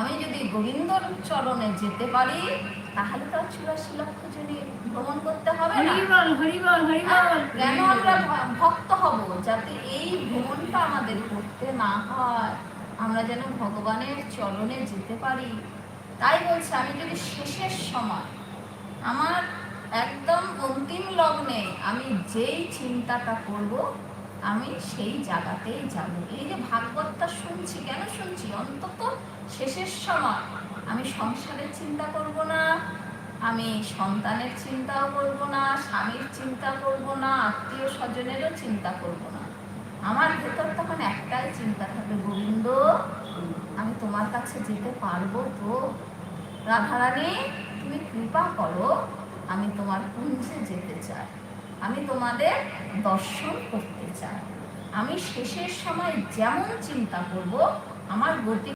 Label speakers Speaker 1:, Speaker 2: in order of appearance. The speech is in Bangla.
Speaker 1: আমি যদি গোবিন্দর চরণে যেতে পারি তাহলে তো 84 লক্ষ জনে ভ্রমণ করতে হবে না। কেন আমরা ভক্ত হব? যাতে এই ভ্রমণটা আমাদের করতে না হয়, আমরা যেন ভগবানের চরণে যেতে পারি। তাই বলছে, আমি যদি শেষের সময় আমার একদম অন্তিম লগ্নে আমি যেই চিন্তাটা করব, আমি সেই জায়গাতেই যাব। এই যে ভাগবতটা শুনছি, কেন শুনছি? অন্তত শেষের সময় আমি সংসারের চিন্তা করব না, আমি সন্তানের চিন্তাও করব না, স্বামীর চিন্তা করব না, আত্মীয় স্বজনেরও চিন্তা করব না। আমার ভেতর তখন একটাই চিন্তা থাকবে, গোবিন্দ আমি তোমার কাছে যেতে পারবো তো? রাধারানী তুমি কৃপা করো, আমি তোমার কুঞ্জে যেতে চাই, আমি তোমাদের দর্শন করতে চাই। আমি শেষের সময় যেমন চিন্তা করব, আমার গতি